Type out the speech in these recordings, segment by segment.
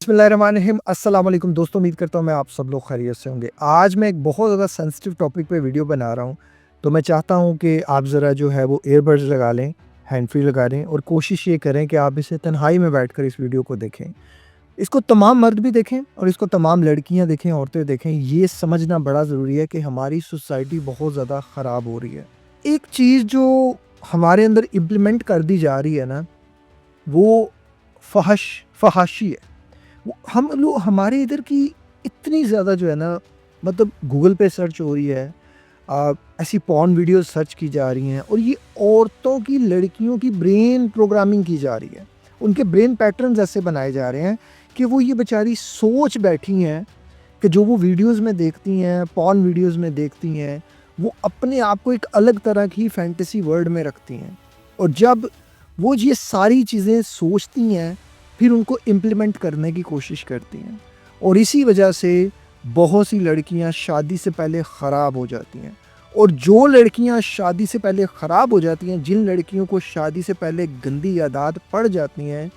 बिस्मिल्लाहिर्रहमानिर्रहीम। अस्सलाम वालेकुम दोस्तों, उम्मीद करता हूँ मैं आप सब लोग खैरियत से होंगे। आज मैं एक बहुत ज़्यादा सेंसिटिव टॉपिक पे वीडियो बना रहा हूँ, तो मैं चाहता हूँ कि आप ज़रा जो है वो ईयरबड्स लगा लें, हैंड फ्री लगा लें और कोशिश ये करें कि आप इसे तन्हाई में बैठकर इस वीडियो को देखें। इसको तमाम मर्द भी देखें और इसको तमाम लड़कियाँ देखें, औरतें देखें। ये समझना बड़ा ज़रूरी है कि हमारी सोसाइटी बहुत ज़्यादा ख़राब हो रही है। एक चीज़ जो हमारे अंदर इम्प्लीमेंट कर दी जा रही है ना, वो फ़हाशी है। वो हम लोग हमारे इधर की इतनी ज़्यादा जो है ना, मतलब गूगल पे सर्च हो रही है, ऐसी पॉर्न वीडियोस सर्च की जा रही हैं और ये औरतों की, लड़कियों की ब्रेन प्रोग्रामिंग की जा रही है। उनके ब्रेन पैटर्न्स ऐसे बनाए जा रहे हैं कि वो ये बेचारी सोच बैठी हैं कि जो वो वीडियोस में देखती हैं, पॉर्न वीडियोस में देखती हैं, वो अपने आप को एक अलग तरह की फैंटेसी वर्ल्ड में रखती हैं। और जब वो ये सारी चीज़ें सोचती हैं, फिर उनको इम्प्लीमेंट करने की कोशिश करती हैं और इसी वजह से बहुत सी लड़कियां शादी से पहले ख़राब हो जाती हैं। और जो लड़कियां शादी से पहले ख़राब हो जाती हैं, जिन लड़कियों को शादी से पहले गंदी आदत पड़ जाती हैं,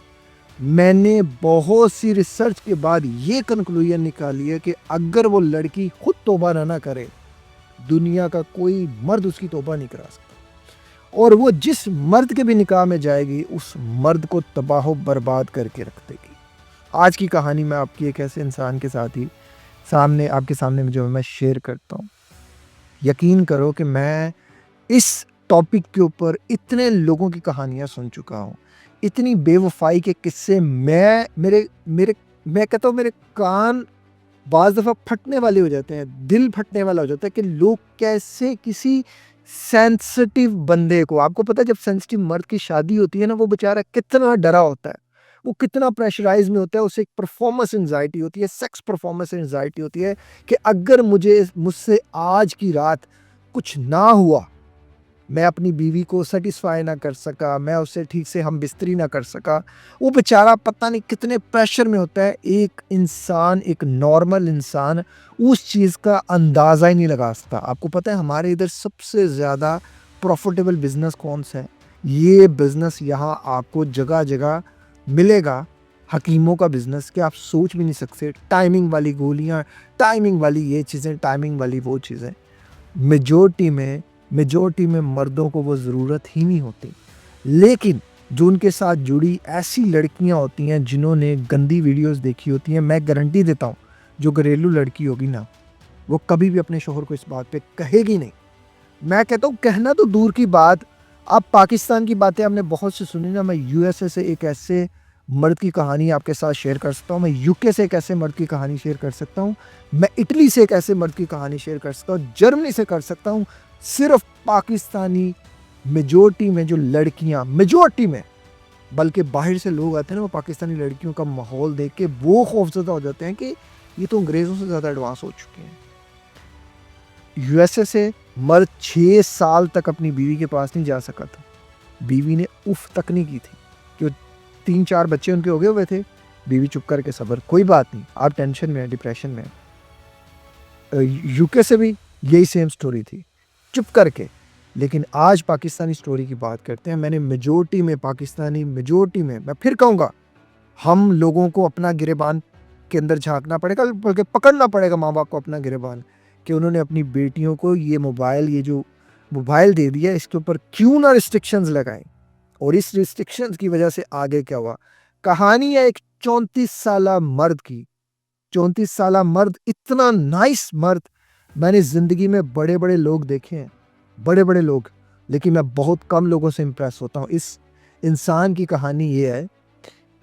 मैंने बहुत सी रिसर्च के बाद ये कंक्लूजन निकाली है कि अगर वो लड़की खुद तौबा ना करे, दुनिया का कोई मर्द उसकी तौबा नहीं करा सकता। और वो जिस मर्द के भी निकाह में जाएगी, उस मर्द को तबाह बर्बाद करके रख देगी। आज की कहानी मैं आपकी एक ऐसे इंसान के साथ ही आपके सामने में जो मैं शेयर करता हूँ। यकीन करो कि मैं इस टॉपिक के ऊपर इतने लोगों की कहानियाँ सुन चुका हूँ, इतनी बेवफाई के किस्से मैं मेरे मेरे मैं कहता हूँ मेरे कान बाज़ दफ़ा फटने वाले हो जाते हैं, दिल फटने वाला हो जाता है कि लोग कैसे किसी सेंसिटिव बंदे को, आपको पता है जब सेंसिटिव मर्द की शादी होती है ना, वो बेचारा कितना डरा होता है, वो कितना प्रेशराइज में होता है, उसे एक परफॉर्मेंस एंजाइटी होती है, सेक्स परफॉर्मेंस एंजाइटी होती है कि अगर मुझसे आज की रात कुछ ना हुआ, मैं अपनी बीवी को सेटिस्फाई ना कर सका, मैं उससे ठीक से हम बिस्तरी ना कर सका, वो बेचारा पता नहीं कितने प्रेशर में होता है। एक इंसान, एक नॉर्मल इंसान उस चीज़ का अंदाज़ा ही नहीं लगा सकता। आपको पता है हमारे इधर सबसे ज़्यादा प्रॉफिटेबल बिज़नेस कौन सा है? ये बिज़नेस यहाँ आपको जगह जगह मिलेगा, हकीमों का बिज़नेस, कि आप सोच भी नहीं सकते। टाइमिंग वाली गोलियाँ, टाइमिंग वाली ये चीज़ें, टाइमिंग वाली वो चीज़ें। मेजॉरिटी में मर्दों को वो ज़रूरत ही नहीं होती। लेकिन जो उनके साथ जुड़ी ऐसी लड़कियां होती हैं जिन्होंने गंदी वीडियोस देखी होती हैं, मैं गारंटी देता हूँ जो घरेलू लड़की होगी ना, वो कभी भी अपने शोहर को इस बात पे कहेगी नहीं। मैं कहता हूँ कहना तो दूर की बात, आप पाकिस्तान की बातें आपने बहुत सी सुनी ना, मैं यूएसए से एक ऐसे मर्द की कहानी आपके साथ शेयर कर सकता हूँ, मैं यूके से एक ऐसे मर्द की कहानी शेयर कर सकता हूँ, मैं इटली से एक ऐसे मर्द की कहानी शेयर कर सकता हूँ, जर्मनी से कर सकता हूँ। सिर्फ पाकिस्तानी मेजॉरिटी में जो लड़कियाँ, मेजॉरिटी में, बल्कि बाहर से लोग आते हैं ना, वो पाकिस्तानी लड़कियों का माहौल देख के वो खौफजदा हो जाते हैं कि ये तो अंग्रेज़ों से ज़्यादा एडवांस हो चुके हैं। यूएसए से मर्द 6 साल तक अपनी बीवी के पास नहीं जा सका था। बीवी ने उफ तक नहीं की थी कि 3-4 बच्चे उनके हो गए हुए थे। बीवी चुप करके सब्र, कोई बात नहीं, आप टेंशन में हैं, डिप्रेशन में हैं। यूके से भी यही सेम स्टोरी थी, चुप करके। लेकिन आज पाकिस्तानी स्टोरी की बात करते हैं। मैंने मेजॉरिटी में मैं फिर कहूँगा, हम लोगों को अपना गिरेबान के अंदर झाँकना पड़ेगा, बल्कि पकड़ना पड़ेगा माँ बाप को अपना गिरेबान, कि उन्होंने अपनी बेटियों को ये जो मोबाइल दे दिया, इसके ऊपर क्यों ना रिस्ट्रिक्शंस लगाएं। और इस रिस्ट्रिक्शंस की वजह से आगे क्या हुआ, कहानी है एक 34 साला मर्द की। 34 साला मर्द, इतना नाइस मर्द। मैंने ज़िंदगी में बड़े बड़े लोग देखे हैं, बड़े बड़े लोग, लेकिन मैं बहुत कम लोगों से इम्प्रेस होता हूँ। इस इंसान की कहानी ये है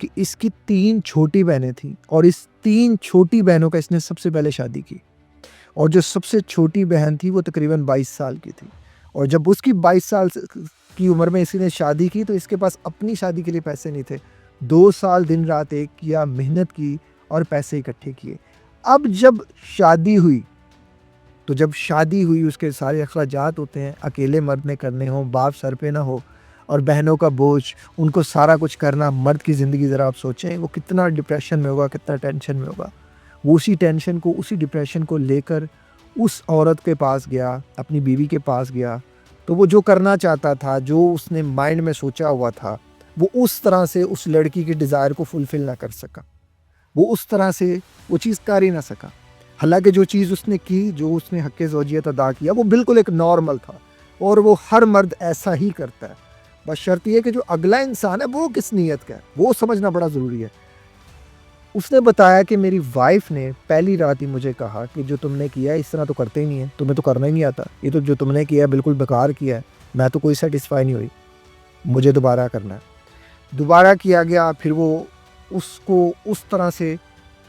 कि इसकी 3 छोटी बहनें थीं और इस 3 छोटी बहनों का इसने सबसे पहले शादी की। और जो सबसे छोटी बहन थी वो तकरीबन 22 साल की थी। और जब उसकी 22 साल की उम्र में इसने शादी की, तो इसके पास अपनी शादी के लिए पैसे नहीं थे। 2 साल दिन रात एक किया, मेहनत की और पैसे इकट्ठे किए। अब जब शादी हुई उसके सारे अखराजात होते हैं, अकेले मर्द ने करने हों, बाप सर पे ना हो और बहनों का बोझ, उनको सारा कुछ करना। मर्द की ज़िंदगी ज़रा आप सोचें, वो कितना डिप्रेशन में होगा, कितना टेंशन में होगा। वो उसी टेंशन को, उसी डिप्रेशन को लेकर उस औरत के पास गया, अपनी बीवी के पास गया। तो वो जो करना चाहता था, जो उसने माइंड में सोचा हुआ था, वो उस तरह से उस लड़की के डिज़ायर को फुलफ़िल ना कर सका। वो उस तरह से वो चीज़ कर ही ना सका। हालाँकि जो चीज़ उसने की, जो उसने हक़ ज़ौजियत अदा किया, वो बिल्कुल एक नॉर्मल था और वो हर मर्द ऐसा ही करता है। बस शर्त ये है कि जो अगला इंसान है वो किस नीयत का है, वो समझना बड़ा ज़रूरी है। उसने बताया कि मेरी वाइफ़ ने पहली रात ही मुझे कहा कि जो तुमने किया है इस तरह तो करते ही नहीं है, तुम्हें तो करना ही नहीं आता। ये तो जो तुमने किया है बिल्कुल बेकार किया है, मैं तो कोई सैटिस्फाई नहीं हुई, मुझे दोबारा करना है। दोबारा किया गया, फिर वो उसको उस तरह से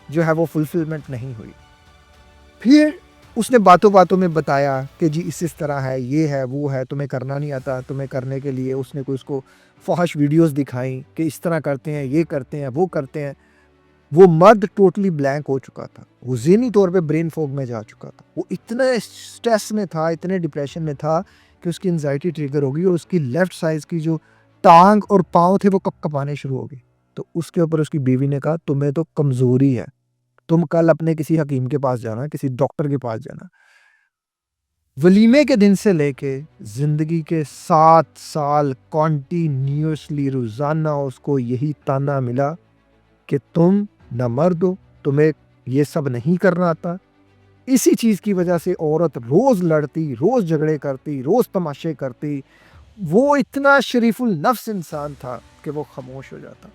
जो है वो फुलफ़िलमेंट नहीं हुई। फिर उसने बातों-बातों में बताया कि जी इस तरह है, ये है, वो है, तुम्हें करना नहीं आता, तुम्हें करने के लिए उसने कोई उसको फ़ाहिश वीडियोज़ दिखाई कि इस तरह करते हैं, ये करते हैं, वो करते हैं। वो मर्द टोटली ब्लैंक हो चुका था। वो ज़हनी तौर पे ब्रेन फॉग में जा चुका था। वो इतने स्ट्रेस में था, इतने डिप्रेशन में था कि उसकी एंग्ज़ायटी ट्रिगर हो गई और उसकी लेफ्ट साइड की जो टाँग और पाँव थे वो कँप-कँपाने शुरू हो गए। तो उसके ऊपर उसकी बीवी ने कहा, तुम्हें तो कमज़ोरी है। तुम कल अपने किसी हकीम के पास जाना, किसी डॉक्टर के पास जाना। वलीमे के दिन से लेके ज़िंदगी के 7 साल कंटिन्यूअसली रोज़ाना उसको यही ताना मिला कि तुम ना मर्द हो, तुम्हें ये सब नहीं करना आता। इसी चीज़ की वजह से औरत रोज़ लड़ती, रोज़ झगड़े करती, रोज़ तमाशे करती। वो इतना शरीफुल नफ्स इंसान था कि वो खामोश हो जाता।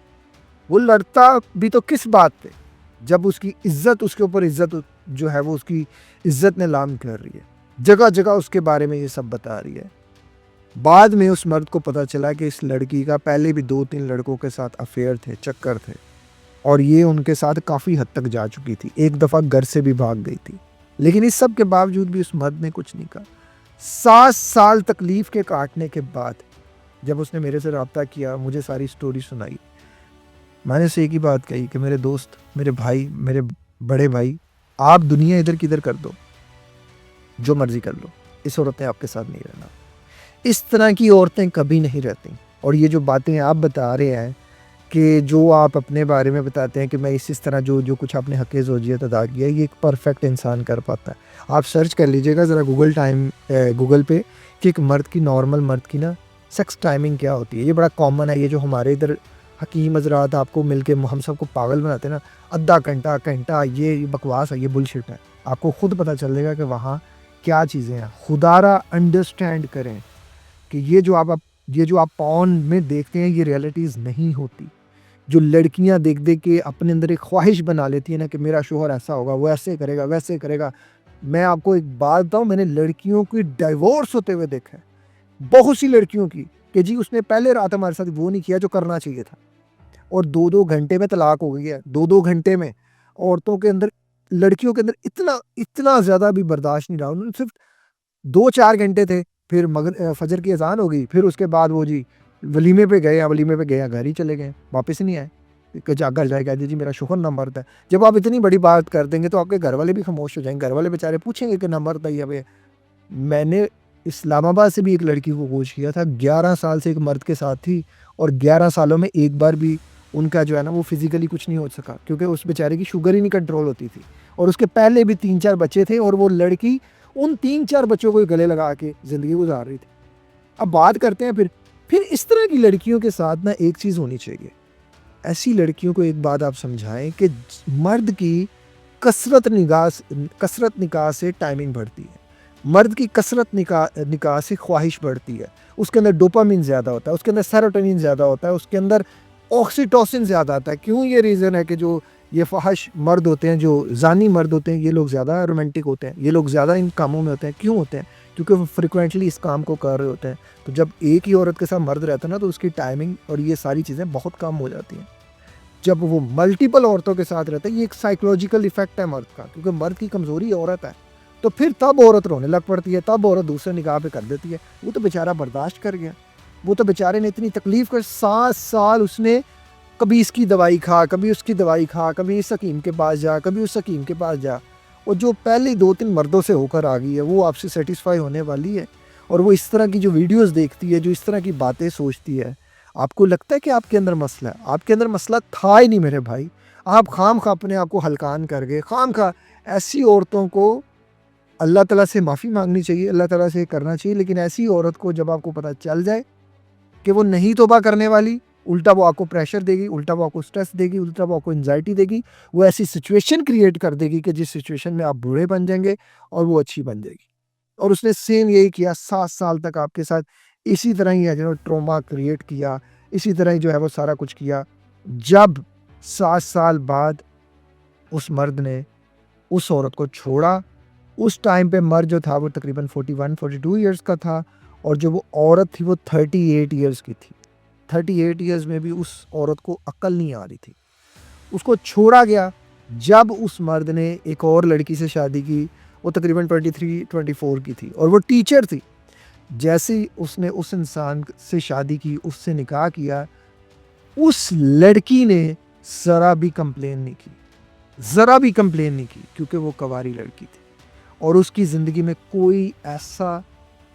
वो लड़ता भी तो किस बात पे? जब उसकी इज़्ज़त उसके ऊपर इज़्ज़त जो है वो उसकी इज़्ज़त नीलाम कर रही है। जगह-जगह उसके बारे में ये सब बता रही है। बाद में उस मर्द को पता चला कि इस लड़की का पहले भी 2-3 लड़कों के साथ अफ़ेयर थे, चक्कर थे और ये उनके साथ काफ़ी हद तक जा चुकी थी। एक दफ़ा घर से भी भाग गई थी। लेकिन इस सब के बावजूद भी उस मर्द ने कुछ नहीं कहा। 7 साल तकलीफ़ के काटने के बाद जब उसने मेरे से राब्ता किया, मुझे सारी स्टोरी सुनाई। मैंने उससे एक ही बात कही कि मेरे दोस्त, मेरे भाई, मेरे बड़े भाई, आप दुनिया इधर की इधर कर दो, जो मर्ज़ी कर लो। इस औरत ने आपके साथ नहीं रहना। इस तरह की औरतें कभी नहीं रहती और ये जो बातें आप बता रहे हैं कि जो आप अपने बारे में बताते हैं कि मैं इस तरह जो जो कुछ आपने हक़ ज़ौजियत अदा किया है, ये एक परफ़ेक्ट इंसान कर पाता है। आप सर्च कर लीजिएगा ज़रा गूगल पे कि एक मर्द की नॉर्मल मर्द की ना सेक्स टाइमिंग क्या होती है। ये बड़ा कॉमन है, ये जो हमारे इधर हकीम हज़रात आपको मिल के हम सबको पागल बनाते हैं ना, आधा घंटा, घंटा, ये बकवास है, ये बुलशिट है। आपको खुद पता चलेगा कि वहाँ क्या चीज़ें हैं। खुदारा अंडरस्टैंड करें कि ये जो आप पॉर्न में देखते हैं, ये रियलिटीज़ नहीं होती। जो लड़कियाँ देख-देख के अपने अंदर एक ख्वाहिश बना लेती हैं ना कि मेरा शौहर ऐसा होगा, वो ऐसे करेगा, वैसे करेगा। मैं आपको एक बात बताऊँ, मैंने लड़कियों की डिवोर्स होते हुए देखा है। बहुत सी लड़कियों की कि जी उसने पहले रात हमारे साथ वो नहीं किया जो करना चाहिए था और 2-2 घंटे में तलाक हो गई है। 2-2 घंटे में औरतों के अंदर, लड़कियों के अंदर इतना इतना ज़्यादा भी बर्दाश्त नहीं रहा। उन्होंने सिर्फ़ 2-4 घंटे थे, फिर फ़जर की अज़ान हो गई, फिर उसके बाद वो जी वलीमे पे गए, वलीमे पे गए या घर ही चले गए, वापस ही नहीं आए। कि जा घर जाके कह दीजिए मेरा शौहर ना मर्द है। जब आप इतनी बड़ी बात कर देंगे तो आपके घर वाले भी खामोश हो जाएँगे। घर वाले बेचारे पूछेंगे कि ना मर्द है या वे। मैंने इस्लामाबाद से भी एक लड़की को कोच किया था, 11 साल से एक मर्द के साथ थी और 11 सालों में एक बार भी उनका जो है ना वो फ़िज़िकली कुछ नहीं हो सका क्योंकि उस बेचारे की शुगर ही नहीं कंट्रोल होती थी और उसके पहले भी 3-4 बच्चे थे और वो लड़की उन 3-4 बच्चों को गले लगा के ज़िंदगी गुज़ार रही थी। अब बात करते हैं फिर इस तरह की लड़कियों के साथ ना एक चीज़ होनी चाहिए। ऐसी लड़कियों को एक बात आप समझाएँ कि मर्द की कसरत निकाह से टाइमिंग बढ़ती है। मर्द की कसरत निकाह से ख्वाहिश बढ़ती है। उसके अंदर डोपामाइन ज़्यादा होता है, उसके अंदर सेरोटोनिन ज़्यादा होता है, उसके अंदर ऑक्सीटोसिन ज़्यादा आता है। क्यों? ये रीज़न है कि जो ये फ़ाहिश मर्द होते हैं, जो ज़ानी मर्द होते हैं, ये लोग ज़्यादा रोमांटिक होते हैं, ये लोग ज़्यादा इन कामों में होते हैं। क्यों होते हैं? क्योंकि वो फ्रीक्वेंटली इस काम को कर रहे होते हैं। तो जब एक ही औरत के साथ मर्द रहता है ना, तो उसकी टाइमिंग और ये सारी चीज़ें बहुत कम हो जाती हैं। जब वो मल्टीपल औरतों के साथ रहता है, ये एक साइकोलॉजिकल इफ़ेक्ट है मर्द का, क्योंकि मर्द की कमज़ोरी औरत है। तो फिर तब औरत रोने लग पड़ती है, तब औरत दूसरे निकाह पे कर देती है। वो तो बेचारा बर्दाश्त कर गया। वो तो बेचारे ने इतनी तकलीफ़ कर 7 साल उसने कभी इसकी दवाई खा, कभी उसकी दवाई खा, कभी इस हकीम के पास जा, कभी उस हकीम के पास जा। और जो पहले 2-3 मर्दों से होकर आ गई है, वो आपसे सैटिस्फ़ाई होने वाली है। और वो इस तरह की जो वीडियोज़ देखती है, जो इस तरह की बातें सोचती है, आपको लगता है कि आपके अंदर मसला है? आपके अंदर मसला था ही नहीं मेरे भाई। आप खामख़ा अपने आप को हलकान कर गए। खामख़ा ऐसी औरतों को अल्लाह ताला से माफ़ी माँगनी चाहिए, अल्लाह ताला से करना चाहिए, लेकिन ऐसी औरत को जब आपको पता चल जाए कि वो नहीं तौबा करने वाली, उल्टा वो आपको प्रेशर देगी, उल्टा वो आपको स्ट्रेस देगी, उल्टा वो आपको एंजाइटी देगी। वो ऐसी सिचुएशन क्रिएट कर देगी कि जिस सिचुएशन में आप बुरे बन जाएंगे और वो अच्छी बन जाएगी। और उसने सेम यही किया, 7 साल तक आपके साथ इसी तरह ही है, जो ट्रॉमा क्रिएट किया, इसी तरह ही जो है वो सारा कुछ किया। जब 7 साल बाद उस मर्द ने उस औरत को छोड़ा, उस टाइम पे मर्द जो था वो तकरीबन 41-42 ईयर्स का था, और जो वो औरत थी वो 38 ईयर्स की थी। 38 ईयर्स में भी उस औरत को अक्ल नहीं आ रही थी। उसको छोड़ा गया। जब उस मर्द ने एक और लड़की से शादी की, वो तकरीबन 23-24 की थी और वो टीचर थी। जैसे ही उसने उस इंसान से शादी की, उससे निकाह किया, उस लड़की ने ज़रा भी कंप्लेन नहीं की, ज़रा भी कंप्लेन नहीं की, क्योंकि वो कवारी लड़की थी और उसकी ज़िंदगी में कोई ऐसा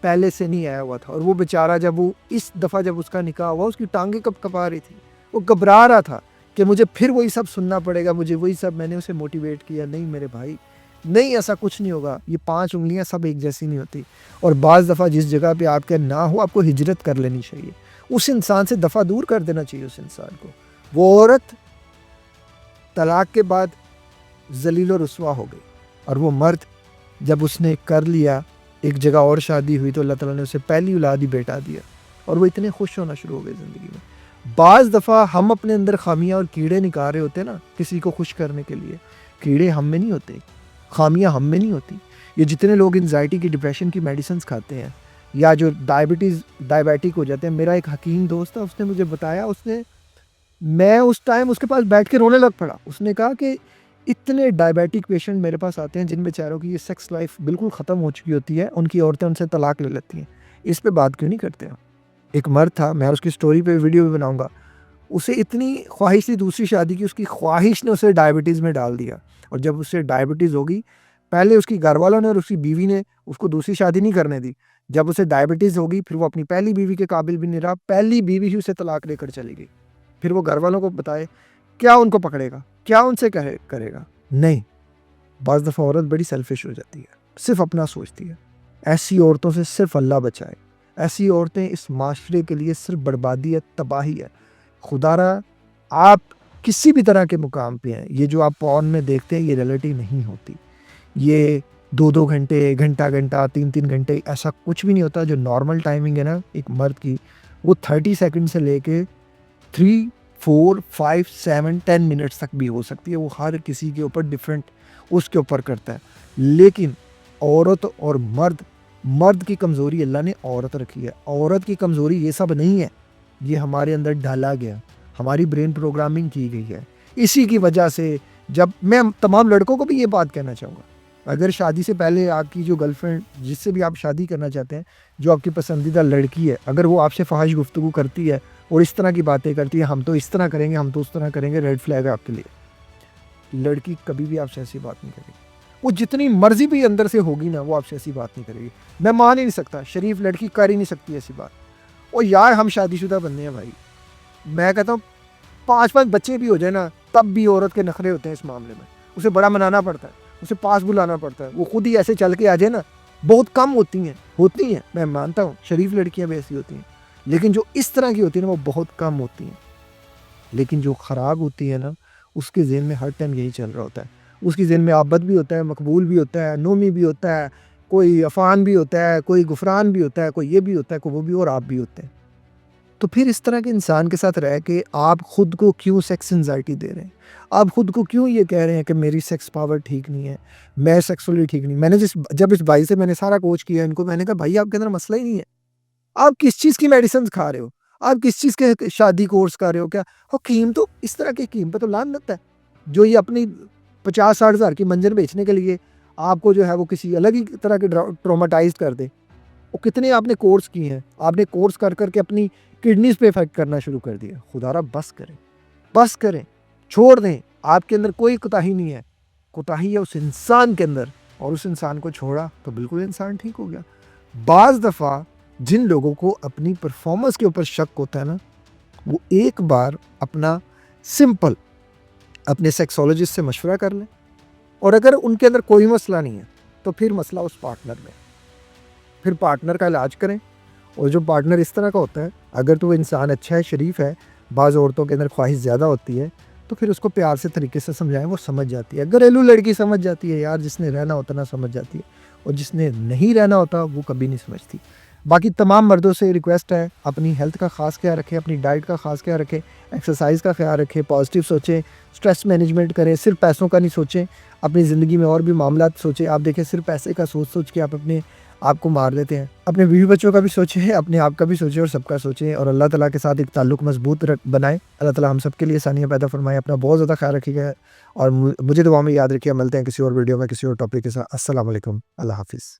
पहले से नहीं आया हुआ था। और वो बेचारा जब वो इस दफ़ा जब उसका निकाह हुआ, उसकी टांगें कब कपा रही थी, वो घबरा रहा था कि मुझे फिर वही सब सुनना पड़ेगा, मुझे वही सब। मैंने उसे मोटिवेट किया, नहीं मेरे भाई, नहीं ऐसा कुछ नहीं होगा, ये 5 उंगलियां सब एक जैसी नहीं होती। और बाज़ दफ़ा जिस जगह पे आपके ना हो, आपको हिजरत कर लेनी चाहिए, उस इंसान से दफ़ा दूर कर देना चाहिए उस इंसान को। वो औरत तलाक के बाद जलील और रुसवा हो गई, और वो मर्द जब उसने कर लिया, एक जगह और शादी हुई, तो अल्लाह ताला ने उसे पहली औलाद ही बेटा दिया, और वो इतने खुश होना शुरू हो गए ज़िंदगी में। बाज़ दफ़ा हम अपने अंदर खामियां और कीड़े निकाल रहे होते हैं ना, किसी को खुश करने के लिए। कीड़े हम में नहीं होते, खामियां हम में नहीं होती। ये जितने लोग एंजाइटी की, डिप्रेशन की मेडिसिन खाते हैं, या जो डायबिटिक हो जाते हैं, मेरा एक हकीम दोस्त था, उसने मुझे बताया, मैं उस टाइम उसके पास बैठ के रोने लग पड़ा। उसने कहा कि इतने डायबिटिक पेशेंट मेरे पास आते हैं जिन बेचारों की ये सेक्स लाइफ बिल्कुल ख़त्म हो चुकी होती है, उनकी औरतें उनसे तलाक ले लेती हैं। इस पे बात क्यों नहीं करते हैं? एक मर्द था, मैं उसकी स्टोरी पे वीडियो भी बनाऊंगा, उसे इतनी ख्वाहिश थी दूसरी शादी की, उसकी ख्वाहिश ने उसे डायबिटीज़ में डाल दिया। और जब उससे डायबिटीज़ होगी, पहले उसकी घर वालों ने और उसकी बीवी ने उसको दूसरी शादी नहीं करने दी। जब उसे डायबिटीज़ होगी, फिर वो अपनी पहली बीवी के काबिल भी नहीं रहा, पहली बीवी ही उसे तलाक लेकर चली गई। फिर वो घर वालों को बताए, क्या उनको पकड़ेगा, क्या उनसे करेगा? नहीं। बाज़ दफ़ा औरत बड़ी सेल्फिश हो जाती है, सिर्फ अपना सोचती है। ऐसी औरतों से सिर्फ अल्लाह बचाए। ऐसी औरतें इस माशरे के लिए सिर्फ बर्बादी है, तबाही है। खुदारा, आप किसी भी तरह के मुकाम पे हैं, ये जो आप पॉर्न में देखते हैं, ये रियलिटी नहीं होती। ये 2-2 घंटे, घंटा-घंटा, 3-3 घंटे, ऐसा कुछ भी नहीं होता। जो नॉर्मल टाइमिंग है ना एक मर्द की, वो 30 सेकंड से लेके 3, 4, 5, 7, 10 मिनट्स तक भी हो सकती है। वो हर किसी के ऊपर डिफरेंट उसके ऊपर करता है। लेकिन औरत और मर्द की कमज़ोरी अल्लाह ने औरत रखी है। औरत की कमज़ोरी ये सब नहीं है, ये हमारे अंदर डाला गया, हमारी ब्रेन प्रोग्रामिंग की गई है। इसी की वजह से जब मैं तमाम लड़कों को भी ये बात कहना चाहूँगा, अगर शादी से पहले आपकी जो गर्लफ्रेंड, जिससे भी आप शादी करना चाहते हैं, जो आपकी पसंदीदा लड़की है, अगर वो आपसे फ़ाहिश गुफ्तगू करती है और इस तरह की बातें करती है, हम तो इस तरह करेंगे, हम तो उस तरह करेंगे, रेड फ्लैग है आपके लिए। लड़की कभी भी आपसे ऐसी बात नहीं करेगी। वो जितनी मर्जी भी अंदर से होगी ना, वो आपसे ऐसी बात नहीं करेगी। मैं मान ही नहीं सकता, शरीफ लड़की कर ही नहीं सकती ऐसी बात। और यार हम शादीशुदा बंदे हैं भाई, मैं कहता हूँ 5-5 बच्चे भी हो जाए ना, तब भी औरत के नखरे होते हैं इस मामले में। उसे बड़ा मनाना पड़ता है, उसे पास बुलाना पड़ता है। वो खुद ही ऐसे चल के आ जाए ना, बहुत कम होती हैं, मैं मानता हूँ शरीफ लड़कियाँ भी ऐसी होती हैं, लेकिन जो इस तरह की होती है ना, वो बहुत कम होती हैं। लेकिन जो ख़राब होती है ना, उसके ज़हन में हर टाइम यही चल रहा होता है। उसके ज़हन में आबद भी होता है, मकबूल भी होता है, नोमी भी होता है, कोई अफ़ान भी होता है, कोई गुफ़रान भी होता है, कोई ये भी होता है, कोई वो भी, और आप भी होते हैं। तो फिर इस तरह के इंसान के साथ रह के आप खुद को क्यों सेक्स एंजाइटी दे रहे हैं? आप खुद को क्यों ये कह रहे हैं कि मेरी सेक्स पावर ठीक नहीं है, मैं सेक्सुअली ठीक नहीं। जब इस भाई से मैंने सारा कोच किया इनको, मैंने कहा भाई आपके अंदर मसला ही नहीं है। आप किस चीज़ की मेडिसिन खा रहे हो? आप किस चीज़ के शादी कोर्स कर रहे हो? क्या हकीम, तो इस तरह के हकीम पे तो लानत है, जो ये अपनी 50-60 हज़ार की मंजर बेचने के लिए आपको जो है वो किसी अलग ही तरह के ट्रॉमाटाइज़ कर दे। वो कितने आपने कोर्स किए हैं, आपने कोर्स कर करके अपनी किडनीज़ पे इफ़ेक्ट करना शुरू कर दिया। खुदारा बस करें, छोड़ दें। आपके अंदर कोई कोताही नहीं है, कोताही है उस इंसान के अंदर, और उस इंसान को छोड़ा तो बिल्कुल इंसान ठीक हो गया। बाज़ दफ़ा जिन लोगों को अपनी परफॉर्मेंस के ऊपर शक होता है ना, वो एक बार सिंपल अपने सेक्सोलॉजिस्ट से मशवरा कर लें, और अगर उनके अंदर कोई मसला नहीं है, तो फिर मसला उस पार्टनर में, फिर पार्टनर का इलाज करें। और जो पार्टनर इस तरह का होता है, अगर तो वो इंसान अच्छा है, शरीफ है, बाज़ औरतों के अंदर ख्वाहिश ज़्यादा होती है, तो फिर उसको प्यार से तरीके से समझाएँ, वो समझ जाती है। घरेलू लड़की समझ जाती है यार, जिसने रहना होता ना समझ जाती है, और जिसने नहीं रहना होता वो कभी नहीं समझती। बाकी तमाम मर्दों से रिक्वेस्ट है, अपनी हेल्थ का ख़ास ख्याल रखें, अपनी डाइट का ख़ास ख्याल रखें, एक्सरसाइज़ का ख्याल रखें, पॉज़िटिव सोचें, स्ट्रेस मैनेजमेंट करें, सिर्फ़ पैसों का नहीं सोचें, अपनी ज़िंदगी में और भी मामलात सोचें। आप देखें सिर्फ़ पैसे का सोच-सोच के आप अपने आप को मार देते हैं। अपने बीवी बच्चों का भी सोचें, अपने आप का भी सोचें और सबका सोचें, और अल्लाह ताला के साथ एक ताल्लुक मज़बूत बनाएँ। अल्लाह ताला हम सब के लिए आसानियाँ पैदा फ़रमाएँ। अपना बहुत ज़्यादा ख्याल रखिएगा, और मुझे दुआ में याद रखिए। मिलते हैं किसी और वीडियो में किसी और टॉपिक के साथ। अस्सलाम वालेकुम। अल्लाह हाफ़िज़।